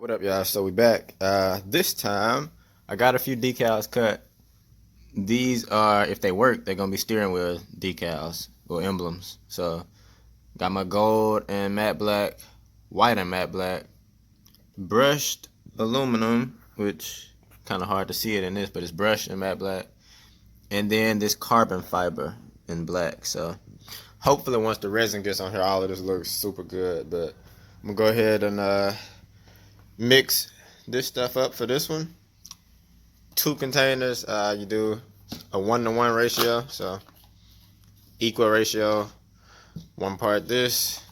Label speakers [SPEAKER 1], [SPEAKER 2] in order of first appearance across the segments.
[SPEAKER 1] What up, y'all? So we back. This time I got a few decals cut. These are, if they work, they're gonna be steering wheel decals or emblems. So got my gold and matte black, white and matte black, brushed aluminum, which kind of hard to see it in this, but it's brushed and matte black, and then this carbon fiber in black. So hopefully once the resin gets on here, all of this looks super good. But I'm gonna go ahead and mix this stuff up for this one. 2 containers. You do a 1-to-1 ratio, so equal ratio. 1 part this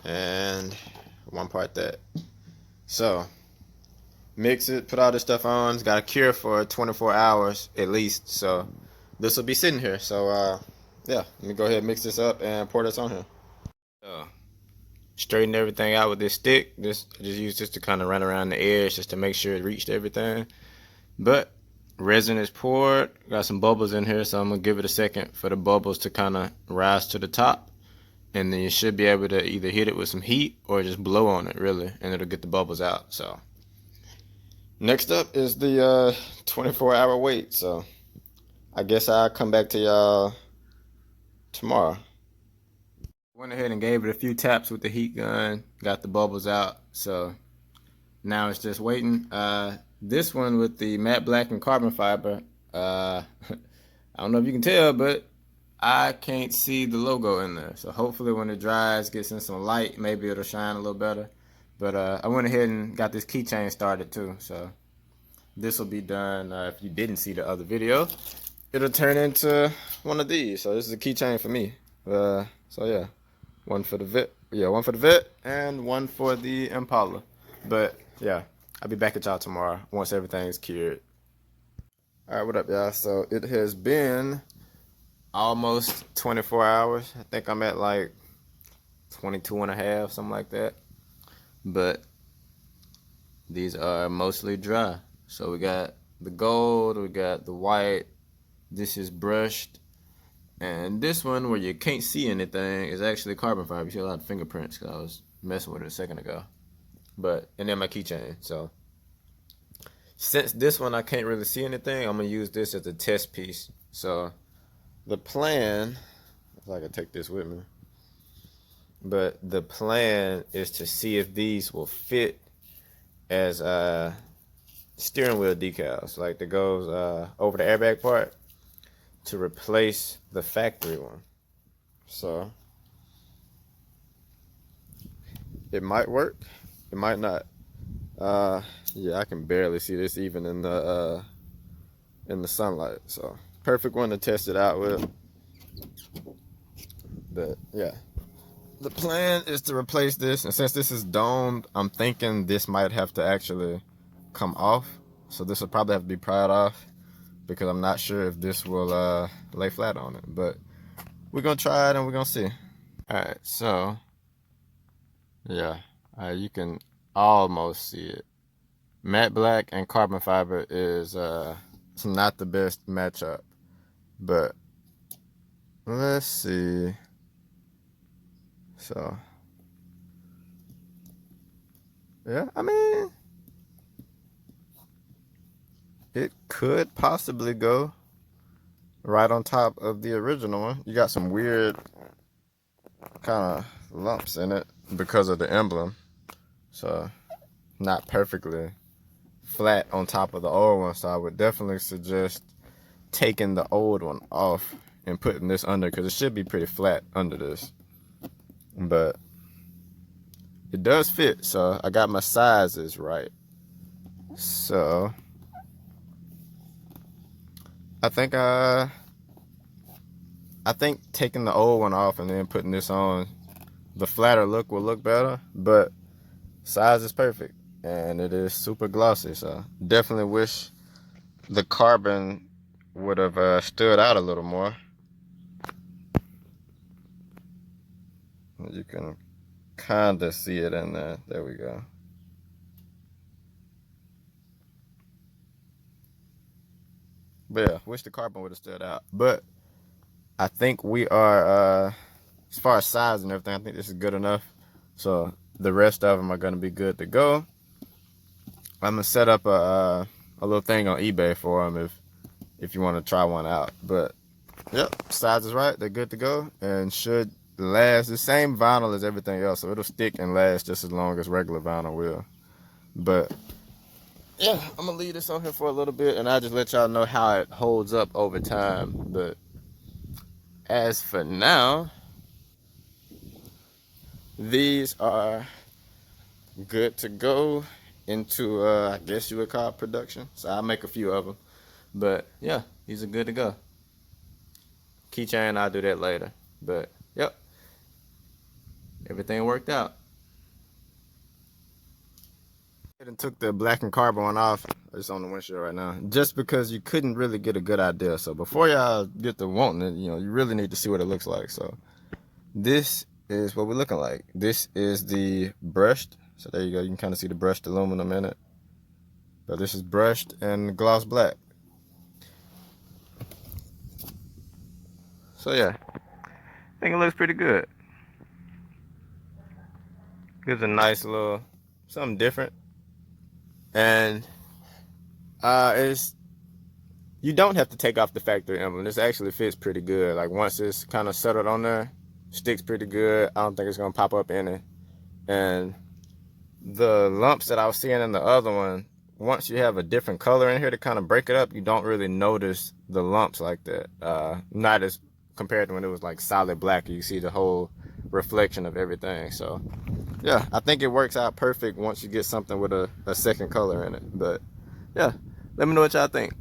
[SPEAKER 1] and 1 part that. So mix it, put all this stuff on. It's got to cure for 24 hours at least. So this will be sitting here. So yeah, let me go ahead and mix this up and pour this on here. Straighten everything out with this stick. Just use this to kind of run around the edge just to make sure it reached everything. But resin is poured. Got some bubbles in here, so I'm gonna give it a second for the bubbles to kind of rise to the top, and then you should be able to either hit it with some heat or just blow on it, really, and it'll get the bubbles out. So next up is the 24-hour wait. So I guess I'll come back to y'all tomorrow. Went ahead and gave it a few taps with the heat gun, got the bubbles out, so now it's just waiting. This one with the matte black and carbon fiber, I don't know if you can tell, but I can't see the logo in there. So hopefully when it dries, gets in some light, maybe it'll shine a little better. But I went ahead and got this keychain started too, so this will be done. If you didn't see the other video, it'll turn into one of these. So this is a keychain for me. So yeah. One for the vet and one for the Impala. But yeah, I'll be back at y'all tomorrow once everything's cured. All right, what up, y'all? So it has been almost 24 hours. I think I'm at like 22 and a half, something like that. But these are mostly dry. So we got the gold, we got the white. This is brushed. And this one, where you can't see anything, is actually carbon fiber. You see a lot of fingerprints because I was messing with it a second ago. And then my keychain. So since this one I can't really see anything, I'm going to use this as a test piece. So the plan, if I can take this with me, but the plan is to see if these will fit as steering wheel decals, like that goes over the airbag part, to replace the factory one. So it might work, it might not. Yeah, I can barely see this even in the sunlight. So perfect one to test it out with. But yeah, the plan is to replace this, and since this is domed, I'm thinking this might have to actually come off. So this will probably have to be pried off, because I'm not sure if this will lay flat on it. But we're going to try it and we're going to see. All right, so yeah, you can almost see it. Matte black and carbon fiber is it's not the best matchup. But let's see. So yeah, I mean, it could possibly go right on top of the original one. You got some weird kind of lumps in it because of the emblem. So not perfectly flat on top of the old one. So I would definitely suggest taking the old one off and putting this under, because it should be pretty flat under this. But it does fit, so I got my sizes right. So I think taking the old one off and then putting this on, the flatter look will look better, but size is perfect and it is super glossy. So definitely wish the carbon would have stood out a little more. You can kind of see it in there. There we go. But yeah, wish the carbon would have stood out. But I think we are, as far as size and everything, I think this is good enough. So the rest of them are going to be good to go. I'm gonna set up a little thing on eBay for them if you want to try one out. But yep, size is right. They're good to go and should last. The same vinyl as everything else, so it'll stick and last just as long as regular vinyl will. But yeah, I'm gonna leave this on here for a little bit, and I'll just let y'all know how it holds up over time. But as for now, these are good to go into I guess you would call it production. So I'll make a few of them. But yeah, these are good to go. Keychain, I'll do that later. But yep, everything worked out. And took the black and carbon off. It's on the windshield right now, just because you couldn't really get a good idea. So before y'all get to wanting it, you really need to see what it looks like. So this is what we're looking like. This is the brushed. So there you go. You can kind of see the brushed aluminum in it. But this is brushed and gloss black. So yeah, I think it looks pretty good. Gives a nice little something different. And you don't have to take off the factory emblem. This actually fits pretty good. Like once it's kind of settled on there, sticks pretty good. I don't think it's gonna pop up any. And the lumps that I was seeing in the other one, once you have a different color in here to kind of break it up, you don't really notice the lumps like that. Not as compared to when it was like solid black. You see the whole reflection of everything. So yeah, I think it works out perfect once you get something with a second color in it. But yeah, let me know what y'all think.